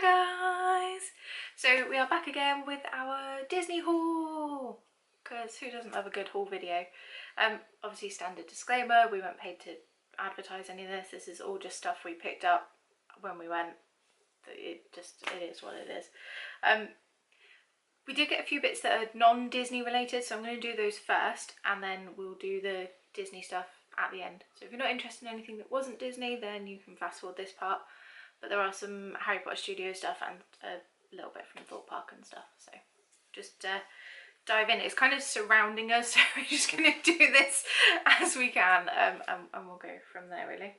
Hi guys! So we are back again with our Disney haul, because who doesn't love a good haul video? Obviously standard disclaimer, we weren't paid to advertise any of this. This is all just stuff we picked up when we went. It is what it is. We did get a few bits that are non-Disney related, so I'm going to do those first and then we'll do the Disney stuff at the end. So if you're not interested in anything that wasn't Disney, then you can fast forward this part. But there are some Harry Potter Studio stuff and a little bit from Thorpe Park and stuff. So just dive in. It's kind of surrounding us, so we're just going to do this as we can, and we'll go from there really.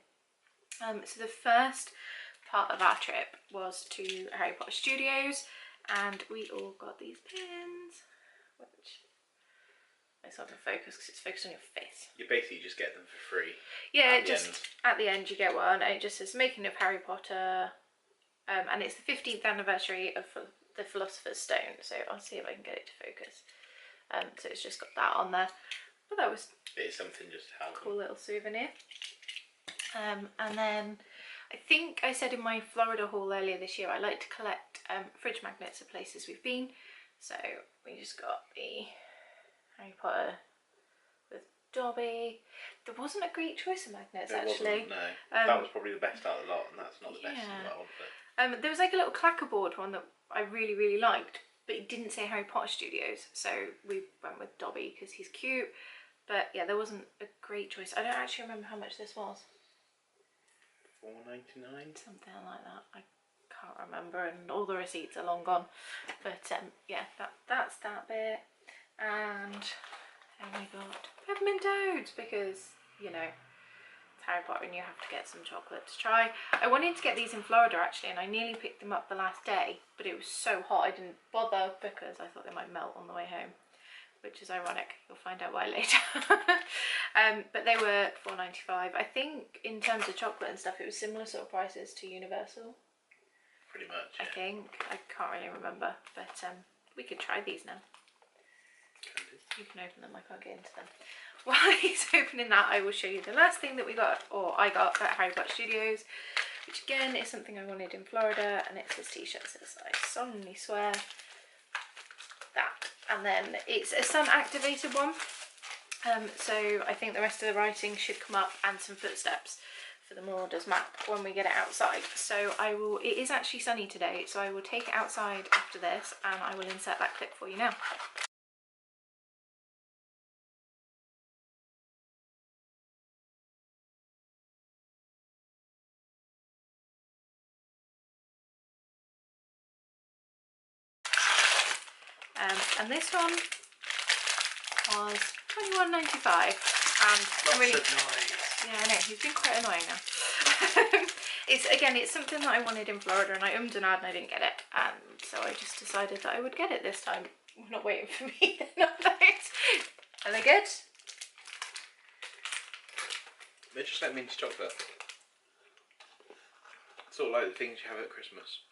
So the first part of our trip was to Harry Potter Studios, and we all got these pins, which it's not going to focus because it's focused on your face. You basically just get them for free. Yeah, at the end you get one, and it just says making of Harry Potter, and it's the 15th anniversary of the Philosopher's Stone, so I'll see if I can get it to focus. So it's just got that on there, but that was it's something just to have. Cool little souvenir. And then I think I said in my Florida haul earlier this year I like to collect fridge magnets of places we've been, so we just got the Harry Potter with Dobby. There wasn't a great choice of magnets actually. No, that was probably the best out of the lot, and that's not the best yeah. in the world. But There was like a little clackerboard one that I really liked, but it didn't say Harry Potter Studios, so we went with Dobby because he's cute. But yeah, there wasn't a great choice. I don't actually remember how much this was. $4.99? Something like that. I can't remember, and all the receipts are long gone. But yeah, that's that bit. And then we got peppermint toads because, you know, it's Harry Potter and you have to get some chocolate to try. I wanted to get these in Florida actually, and I nearly picked them up the last day, but it was so hot I didn't bother because I thought they might melt on the way home, which is ironic. You'll find out why later. But they were $4.95. I think in terms of chocolate and stuff it was similar sort of prices to Universal. Pretty much, yeah. I think. I can't really remember, but we could try these now. You can open them, I can't get into them. While he's opening that, I will show you the last thing that we got, or I got at Harry Potter Studios, which again is something I wanted in Florida, and it's this t-shirt that says I solemnly swear. That. And then it's a sun activated one. So I think the rest of the writing should come up, and some footsteps for the Marauders map when we get it outside. So it is actually sunny today, so I will take it outside after this and I will insert that clip for you now. And this one was $21.95, and really, yeah, I know he's been quite annoying now. It's something that I wanted in Florida, and I and ahhed and I didn't get it, and so I just decided that I would get it this time. We're not waiting for me. Are they good? They're just like minty chocolate. Sort of like the things you have at Christmas.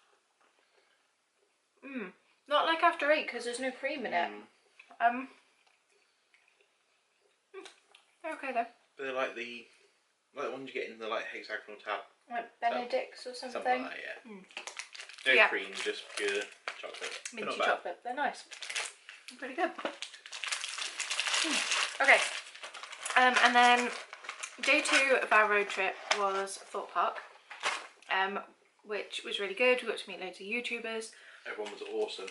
Not like after 8 because there's no cream in it. They're okay though. But they're like the ones you get in the like hexagonal tab. Like Benedict's or something. Something like that, yeah. No cream, just pure chocolate. Minty chocolate. They're nice. They're pretty good. Okay. And then day 2 of our road trip was Thorpe Park, which was really good. We got to meet loads of YouTubers. Everyone was awesome.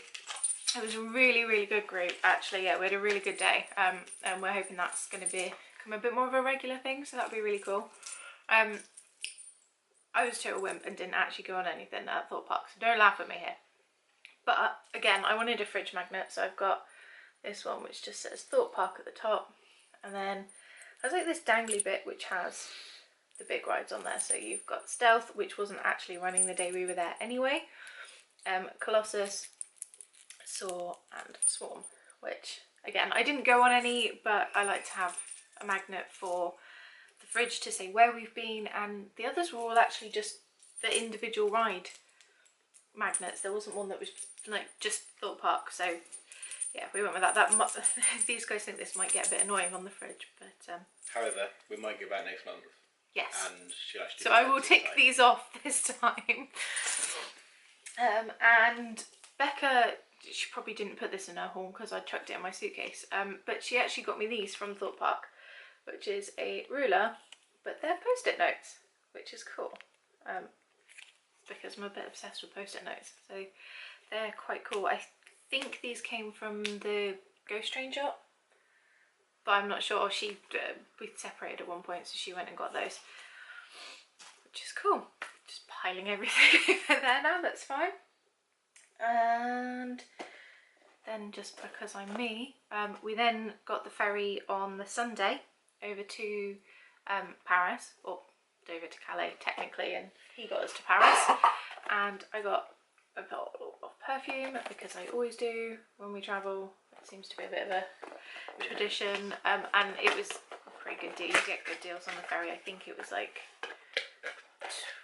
It was a really good group actually. Yeah, we had a really good day, and we're hoping that's going to become a bit more of a regular thing, so that'd be really cool. I was total wimp and didn't actually go on anything at Thorpe Park, so don't laugh at me here. But again, I wanted a fridge magnet, so I've got this one which just says Thorpe Park at the top, and then there's like this dangly bit which has the big rides on there. So you've got Stealth, which wasn't actually running the day we were there anyway, Colossus, Soar and Swarm, which again I didn't go on any, but I like to have a magnet for the fridge to say where we've been, and the others were all actually just the individual ride magnets. There wasn't one that was like just Thorpe Park, so yeah, we went with that. These guys think this might get a bit annoying on the fridge, but however, we might go back next month. Yes. And she'll actually so I will tick these off this time. And Becca, she probably didn't put this in her haul because I chucked it in my suitcase, but she actually got me these from Thorpe Park, which is a ruler, but they're post-it notes, which is cool, because I'm a bit obsessed with post-it notes, so they're quite cool. I think these came from the Ghost Train shop, but I'm not sure. We separated at one point, so she went and got those, which is cool. Just piling everything over there now, that's fine. And then, just because I'm me, we then got the ferry on the Sunday over to Paris, or over to Calais technically, and he got us to Paris. And I got a bottle of perfume, because I always do when we travel. It seems to be a bit of a tradition, and it was a pretty good deal. You get good deals on the ferry. I think it was like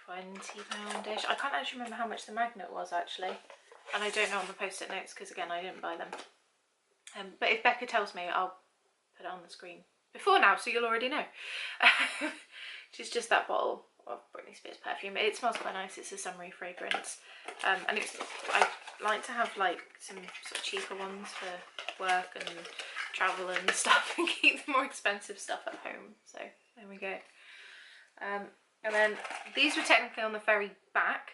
£20-ish. I can't actually remember how much the magnet was actually, and I don't know on the post-it notes because again I didn't buy them. But if Becca tells me, I'll put it on the screen before now, so you'll already know. Which is just that bottle of Britney Spears perfume. It smells quite nice. It's a summery fragrance, and I like to have like some sort of cheaper ones for work and travel and stuff, and keep the more expensive stuff at home. So there we go. And then these were technically on the ferry back.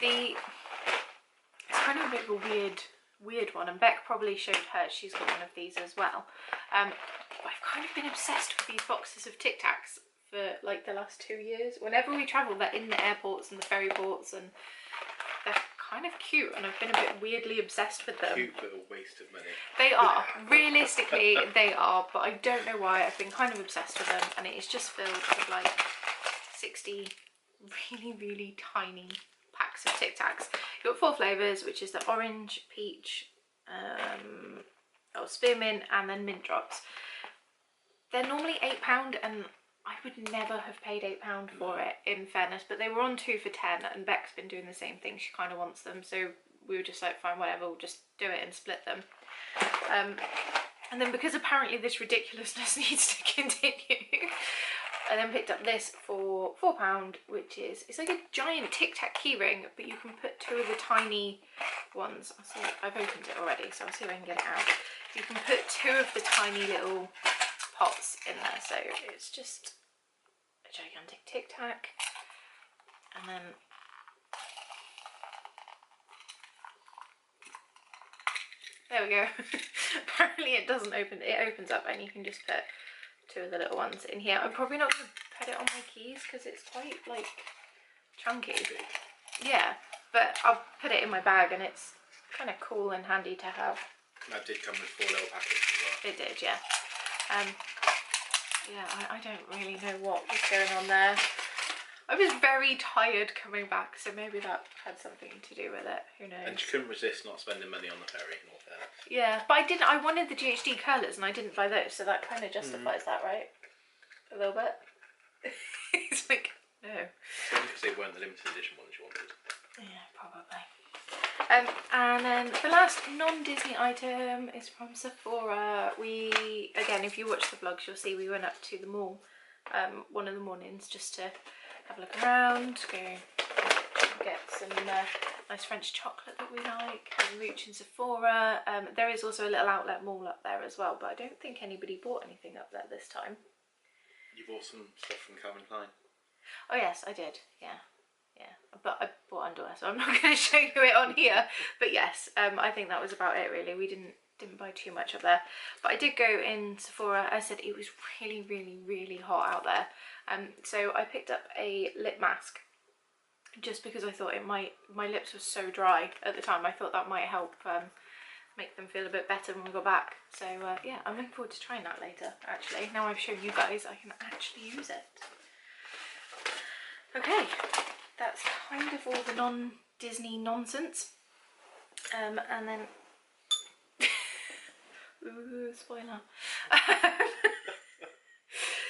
It's kind of a bit of a weird one, and Beck probably showed hers. She's got one of these as well. I've kind of been obsessed with these boxes of Tic Tacs for like the last 2 years. Whenever we travel, they're in the airports and the ferry ports, and they're kind of cute, and I've been a bit weirdly obsessed with them. Cute, but a waste of money. They are. Realistically, they are, but I don't know why. I've been kind of obsessed with them, and it is just filled with like 60 really tiny packs of Tic Tacs. You've got 4 flavours, which is the orange, peach, spearmint, and then mint drops. They're normally £8, and I would never have paid £8 for it, in fairness, but they were on 2 for £10, and Beck's been doing the same thing. She kind of wants them, so we were just like, fine, whatever, we'll just do it and split them. And then because apparently this ridiculousness needs to continue, I then picked up this for £4, which is, it's like a giant Tic Tac keyring, but you can put 2 of the tiny ones. I'll see, I've opened it already, so I'll see if I can get it out. You can put 2 of the tiny little pots in there, so it's just a gigantic Tic Tac. And then there we go. Apparently it doesn't open, it opens up and you can just put 2 of the little ones in here. I'm probably not going to put it on my keys because it's quite like chunky. Yeah, but I'll put it in my bag, and it's kind of cool and handy to have. That did come with 4 little packets as well. It did, yeah. Yeah, I don't really know what was going on there. I was very tired coming back, so maybe that had something to do with it. Who knows? And she couldn't resist not spending money on the ferry, in all fairness. Yeah, but I wanted the GHD curlers, and I didn't buy those, so that kind of justifies that, right? A little bit. It's like, no. Because they weren't the limited edition ones you wanted. Yeah, probably. And then the last non-Disney item is from Sephora. We, again, if you watch the vlogs, you'll see we went up to the mall one of the mornings just to have a look around, go get some nice French chocolate that we like, have a mooch in Sephora. There is also a little outlet mall up there as well, but I don't think anybody bought anything up there this time. You bought some stuff from Calvin Klein? Oh yes, I did, yeah. But I bought underwear, so I'm not going to show you it on here. But yes, I think that was about it really. We didn't buy too much up there. But I did go in Sephora. I said it was really hot out there. So I picked up a lip mask just because I thought my lips were so dry at the time. I thought that might help make them feel a bit better when we got back. So yeah, I'm looking forward to trying that later actually. Now I've shown you guys, I can actually use it. Okay. That's kind of all the non-Disney nonsense. And then... Ooh, spoiler.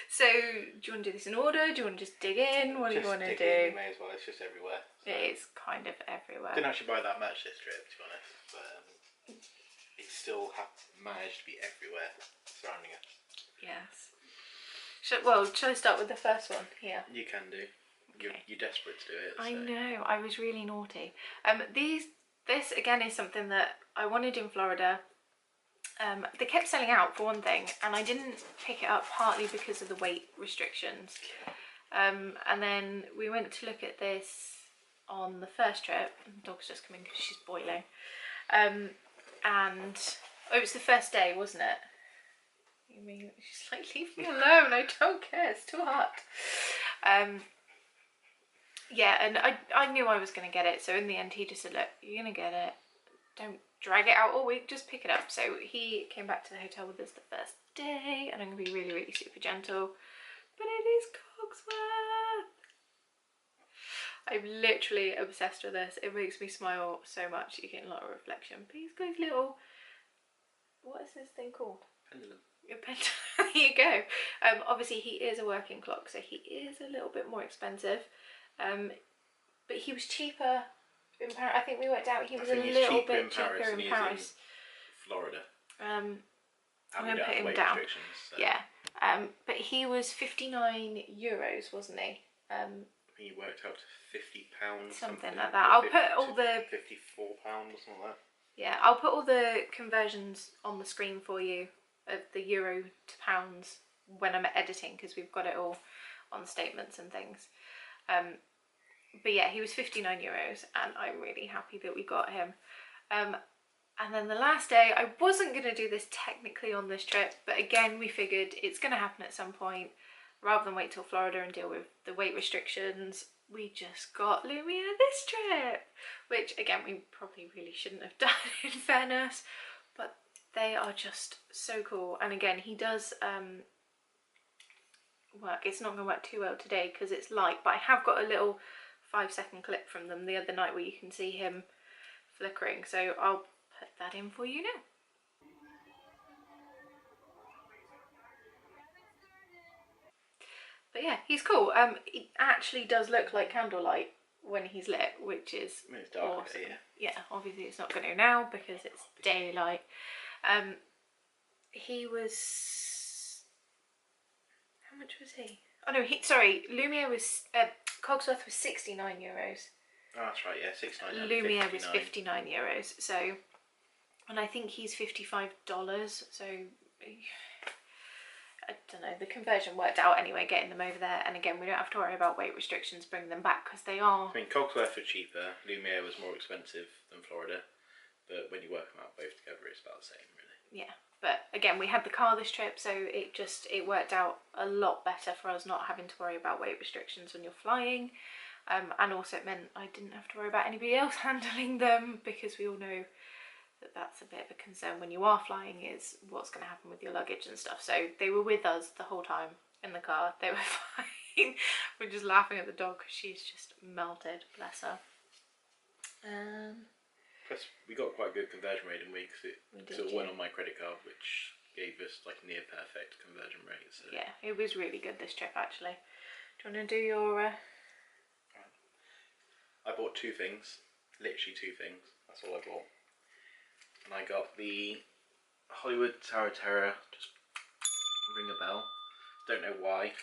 So, do you want to do this in order? Do you want to just dig in? What do you want to do? You may as well, it's just everywhere. So. It is kind of everywhere. Didn't actually buy that much this trip, to be honest. But it still managed to be everywhere surrounding us. Yes. Shall I start with the first one here? You can do. You're desperate to do it. I so. know, I was really naughty. This again is something that I wanted in Florida. They kept selling out for one thing, and I didn't pick it up partly because of the weight restrictions. And then we went to look at this on the first trip. The dog's just coming because she's boiling. And it was the first day, wasn't it? You mean she's like, leave me alone, I don't care, it's too hot. Yeah, and I knew I was going to get it, so in the end he just said, look, you're going to get it, don't drag it out all week, just pick it up. So he came back to the hotel with us the first day, and I'm going to be really, really super gentle, but it is Cogsworth. I'm literally obsessed with this. It makes me smile so much. You get a lot of reflection. But he's got his little, what is this thing called? Pendulum. There you go. Obviously he is a working clock, so he is a little bit more expensive. But he was cheaper in Paris. I think we worked out he was a little bit cheaper in Paris. Florida. I'm going to put him down. So. Yeah. But he was €59, wasn't he? I think he worked out to £50. Something like that. I'll put all the... £54 or something like that. Yeah, I'll put all the conversions on the screen for you of the euro to pounds when I'm editing, because we've got it all on statements and things. But yeah, he was €59, and I'm really happy that we got him. And then the last day, I wasn't going to do this technically on this trip, but again, we figured it's going to happen at some point. Rather than wait till Florida and deal with the weight restrictions, we just got Lumia this trip, which again, we probably really shouldn't have done in fairness, but they are just so cool. And again, he does work. It's not going to work too well today because it's light, but I have got a little 5-second clip from them the other night where you can see him flickering, so I'll put that in for you now. But yeah, he's cool. It actually does look like candlelight when he's lit, which is awesome. Yeah, obviously it's not going to now because it's daylight. He was... How much was he? Oh no, sorry, Lumia was... Cogsworth was €69. Oh, that's right, yeah, 69. Lumia was €59, so... And I think he's $55, so... I don't know, the conversion worked out anyway, getting them over there. And again, we don't have to worry about weight restrictions bringing them back because they are... I mean, Cogsworth was cheaper, Lumia was more expensive than Florida, but when you work them out both together, it's about the same, really. Yeah, but again, we had the car this trip, so it worked out a lot better for us not having to worry about weight restrictions when you're flying. And also it meant I didn't have to worry about anybody else handling them, because we all know that that's a bit of a concern when you are flying, is what's going to happen with your luggage and stuff. So they were with us the whole time in the car. They were fine. We're just laughing at the dog because she's just melted, bless her. Plus we got quite a good conversion rate, didn't we? Because it went on my credit card, which gave us like near perfect conversion rate. So. Yeah, it was really good this trip actually. Do you want to do your... I bought two things, literally two things. That's all I bought. And I got the Hollywood Tower of Terror, just ring a bell. Don't know why.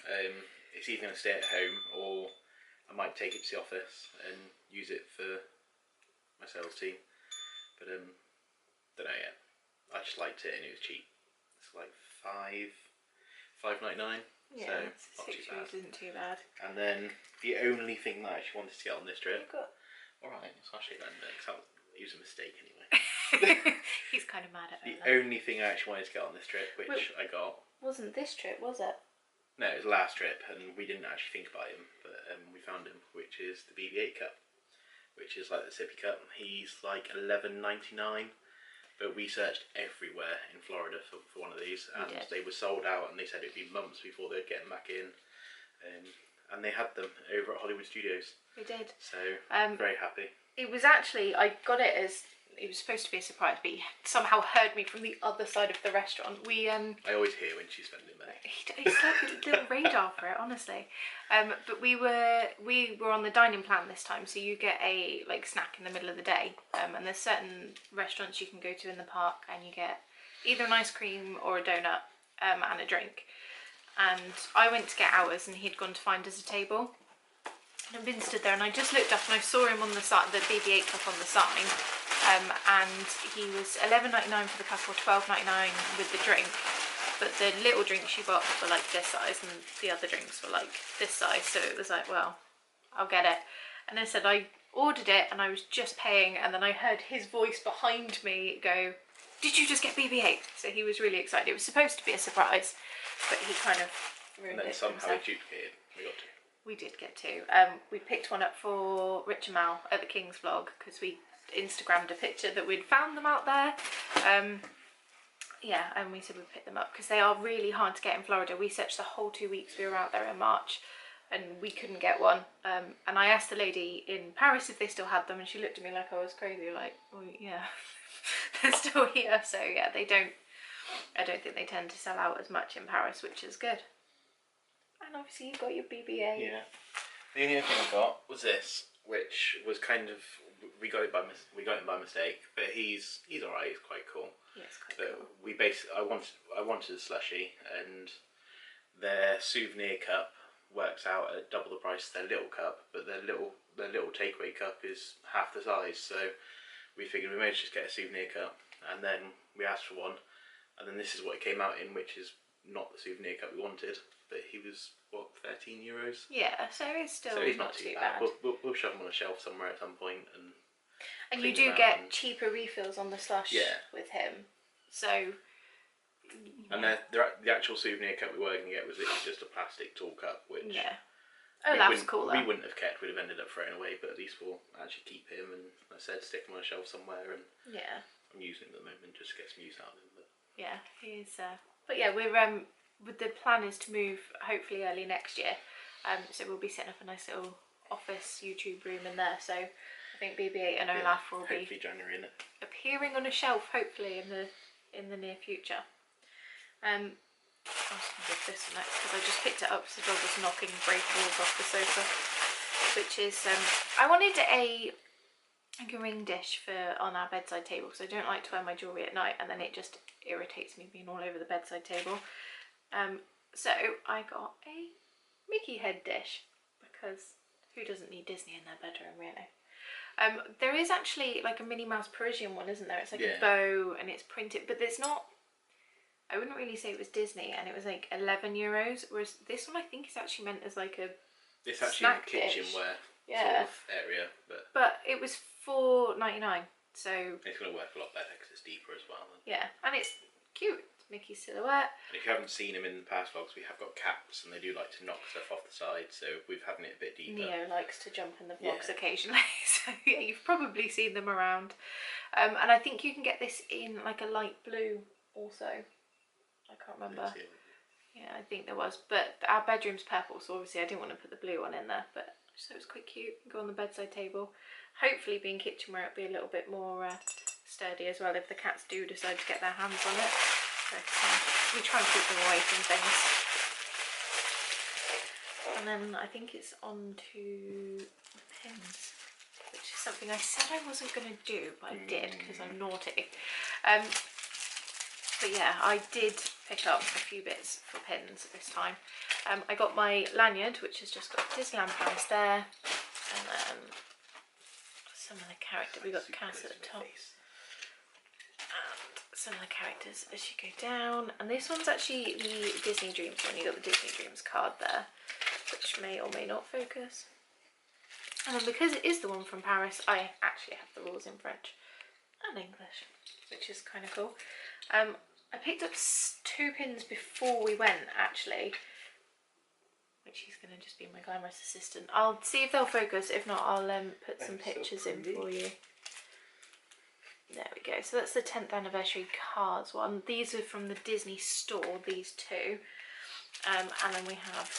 It's either going to stay at home or I might take it to the office and use it for my sales team. But don't know yet. I just liked it and it was cheap. It's like $5.99. Yeah, so not £6 isn't too bad. And then the only thing that I actually wanted to get on this trip. Alright, so I'll show you that in a minute. It was a mistake anyway. He's kind of mad at the her. only thing I actually wanted to get on this trip, which I got... Wasn't this trip, was it? No, it was the last trip, and we didn't actually think about him, but we found him, which is the BB-8 Cup, which is like the Sippy Cup. He's like $11.99, but we searched everywhere in Florida for one of these, and they were sold out, and they said it'd be months before they'd get them back in, and they had them over at Hollywood Studios. They did. So, very happy. It was actually, I got it as... It was supposed to be a surprise, but he somehow heard me from the other side of the restaurant. I always hear when she's spending money. He's like a little radar for it, honestly. But we were on the dining plan this time, so you get a snack in the middle of the day. And there's certain restaurants you can go to in the park, and you get either an ice cream or a donut and a drink. And I went to get ours, and he'd gone to find us a table. And I've been stood there and I just looked up and I saw him on the side, the BB-8 cup on the sign, and he was $11.99 for the cup or $12.99 with the drink. But the little drinks you got were like this size and the other drinks were like this size, so it was like, well, I'll get it. And I said I ordered it and I was just paying, and then I heard his voice behind me go, "Did you just get BB-8?" So he was really excited. It was supposed to be a surprise, but he kind of ruined it. And then somehow himself. he duplicated. We got two. We did get two. We picked one up for Rich and Mal at the King's vlog because we Instagrammed a picture that we'd found them out there. Yeah, and we said we'd pick them up because they are really hard to get in Florida. We searched the whole 2 weeks we were out there in March and we couldn't get one. And I asked the lady in Paris if they still had them, and she looked at me like I was crazy, like, well, yeah, they're still here. So yeah, they don't, I don't think they tend to sell out as much in Paris, which is good. And obviously you got your BB-8. Yeah. The only other thing I got was this, which was kind of, we got him by mistake, but he's alright. He's quite cool. Yeah, it's quite But cool. we basically, I wanted a slushie, and their Souvenir Cup works out at double the price of their little cup, but their little takeaway cup is half the size. So we figured we may as well just get a Souvenir Cup, and then we asked for one, and then this is what it came out in, which is not the Souvenir Cup we wanted. But he was, what, €13? Yeah, so it's still so he's not too bad. We'll shove him on a shelf somewhere at some point, and you clean do them get out and- cheaper refills on the slush with him. So. And the actual Souvenir Cup we were going to get was literally just a plastic tall cup, which Oh, that was cool. We wouldn't have kept. We'd have ended up throwing away, but at least we'll actually keep him. And I said, stick him on a shelf somewhere. And I'm using him at the moment just to get some use out of him. But yeah, he's. But yeah, we're the plan is to move hopefully early next year. So we'll be setting up a nice little office YouTube room in there. So I think BB-8 and Olaf will be hopefully January, innit? appearing on a shelf hopefully in the near future. I was going to get this one next because I just picked it up so the dog was knocking breakables off the sofa, which is I wanted a ring dish for on our bedside table because I don't like to wear my jewellery at night and then it just irritates me being all over the bedside table. So I got a Mickey head dish because who doesn't need Disney in their bedroom, really? There is actually like a Minnie Mouse Parisian one, isn't there? It's like a bow and it's printed, but it's not. I wouldn't really say it was Disney, and it was like €11. Whereas this one, I think, is actually meant as like a. It's actually snack a kitchenware sort of area, but it was $4.99, so it's going to work a lot better because it's deeper as well. Yeah, and it's cute. It's Mickey's silhouette. And if you haven't seen him in the past vlogs, we have got caps, and they do like to knock stuff off the side, so we've having it a bit deeper. Neo likes to jump in the vlogs occasionally, so yeah, you've probably seen them around. And I think you can get this in like a light blue also. I can't remember. Yeah, I think there was, but our bedroom's purple, so obviously I didn't want to put the blue one in there, but so it was quite cute. Go on the bedside table. Hopefully being kitchenware, it'll be a little bit more sturdy as well if the cats do decide to get their hands on it. But we try and keep them away from things. And then I think it's on to the pins, which is something I said I wasn't going to do, but I did because I'm naughty. But yeah, I did pick up a few bits for pins this time. I got my lanyard, which has just got Disneyland Paris there, and then some of the characters. We got Cass at the top, and some of the characters as you go down. And this one's actually the Disney Dreams one. You got the Disney Dreams card there, which may or may not focus. And then because it is the one from Paris, I actually have the rules in French and English, which is kind of cool. I picked up 2 pins before we went, actually, which he's going to just be my glamorous assistant. I'll see if they'll focus. If not, I'll put some pictures in for you. There we go. So that's the 10th anniversary cards one. These are from the Disney store, these 2. And then we have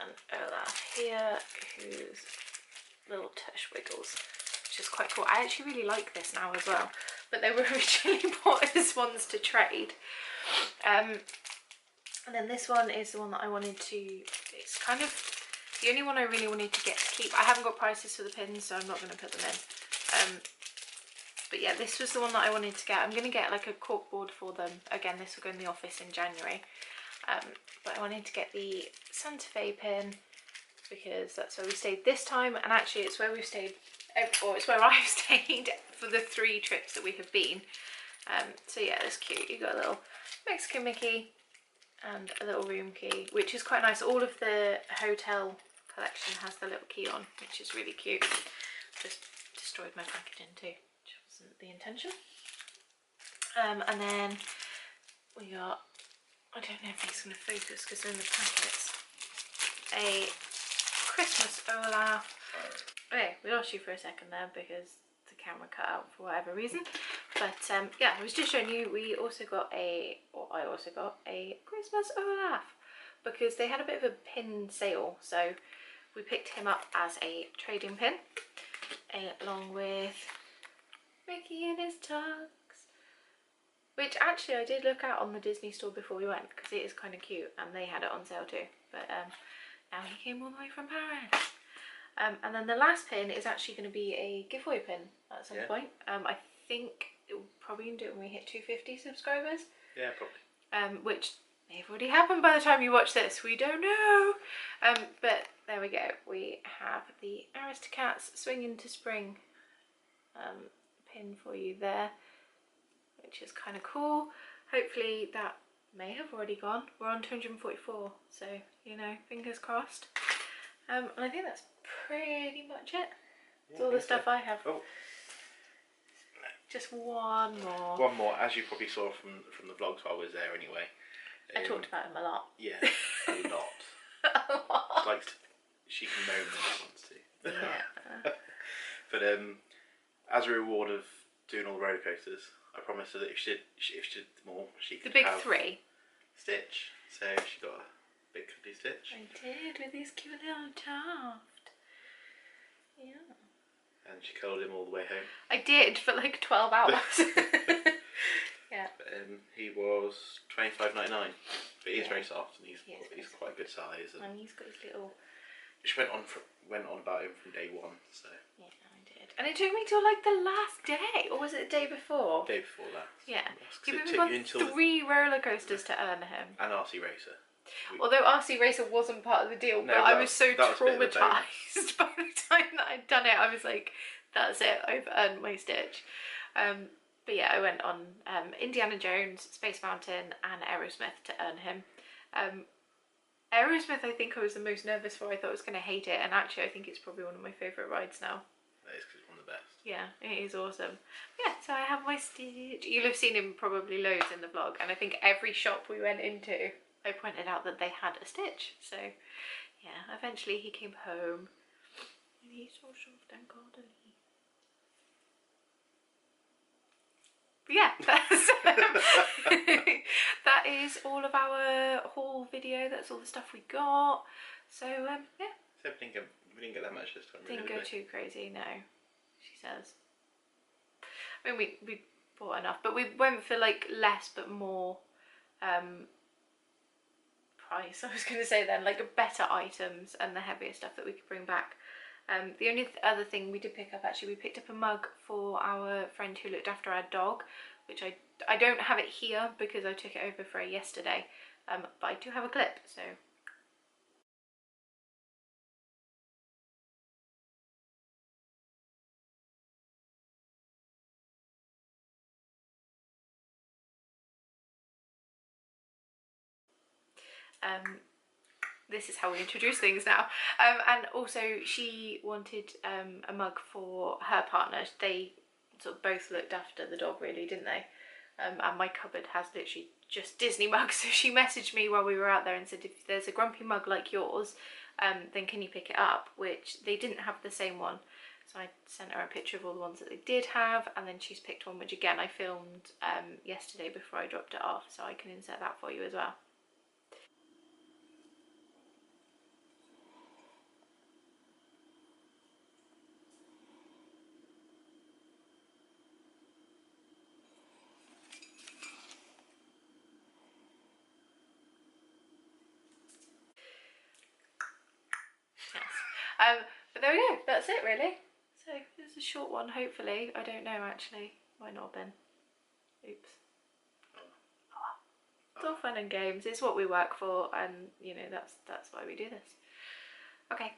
an Olaf here, who's little tush wiggles, which is quite cool. I actually really like this now as well, but they were originally bought as ones to trade. And then this one is the one that I wanted to, it's kind of the only one I really wanted to get to keep. I haven't got prices for the pins, so I'm not going to put them in. But yeah, this was the one that I wanted to get. I'm going to get like a cork board for them. Again, this will go in the office in January. But I wanted to get the Santa Fe pin because that's where we stayed this time, and actually it's where we've stayed, or it's where I've stayed for the 3 trips that we have been. So yeah, it's cute. You got a little Mexican Mickey and a little room key, which is quite nice. All of the hotel collection has the little key on, which is really cute. Just destroyed my packaging too, which wasn't the intention. And then we got, I don't know if it's going to focus because they're in the packets, a Christmas Olaf. Okay, we lost you for a second there because the camera cut out for whatever reason. But yeah, I was just showing you, we also got I also got a Christmas Olaf because they had a bit of a pin sale. So we picked him up as a trading pin, along with Mickey and his Tugs, which actually I did look at on the Disney store before we went because it is kind of cute and they had it on sale too. But now he came all the way from Paris. And then the last pin is actually going to be a giveaway pin at some point. I think it will probably do it when we hit 250 subscribers. Yeah, probably. Which may have already happened by the time you watch this. We don't know. But there we go. We have the Aristocats Swing into Spring pin for you there, which is kind of cool. Hopefully that may have already gone. We're on 244, so you know, fingers crossed. And I think that's pretty much it. That's all the stuff I have. Oh. Just one more. One more, as you probably saw from the vlogs while I was there anyway. I talked about him a lot. Yeah, a lot. It's like she can moan when she wants to. Yeah. But as a reward of doing all the roller coasters, I promised her that if she did them all, she could The big have 3. Stitch. So she got a big cuddly Stitch. I did, with his cute little tuft. Yeah. And she cuddled him all the way home. I did, for like 12 hours. Yeah. But, he was $25.99, but he's very soft and he's quite a good size. And he's got his little. She went on about him from day 1, so. Yeah, I did. And it took me till like the last day, or was it the day before? Day before that. Yeah. It We've took gone you until 3 roller coasters to earn him. and RC Racer. Although RC Racer wasn't part of the deal, but I was so traumatised by the time that I'd done it. I was like, that's it, I've earned my Stitch. But yeah, I went on Indiana Jones, Space Mountain and Aerosmith to earn him. Aerosmith I think I was the most nervous for. I thought I was going to hate it, and actually I think it's probably one of my favourite rides now. That is because it's one of the best. Yeah, it is awesome. Yeah, so I have my Stitch. You'll have seen him probably loads in the vlog, and I think every shop we went into I pointed out that they had a Stitch. So yeah, eventually he came home and he's so soft and cuddly. But yeah, that is all of our haul video. That's all the stuff we got. So yeah. So we didn't get that much this time. Didn't go too crazy, no. She says. I mean, we bought enough, but we went for like less but more price. I was going to say then, like better items and the heavier stuff that we could bring back. The only other thing we did pick up, actually, we picked up a mug for our friend who looked after our dog, which I don't have it here because I took it over for her yesterday, but I do have a clip, so. This is how we introduce things now. And also she wanted a mug for her partner. They sort of both looked after the dog really, didn't they? And my cupboard has literally just Disney mugs, so she messaged me while we were out there and said, if there's a grumpy mug like yours, then can you pick it up? Which they didn't have the same one, so I sent her a picture of all the ones that they did have, and then she's picked one which again I filmed yesterday before I dropped it off, so I can insert that for you as well. But there we go, that's it really. So it's a short one, hopefully. I don't know actually, might not have been. Oops. It's all fun and games, it's what we work for, and you know, that's why we do this. Okay,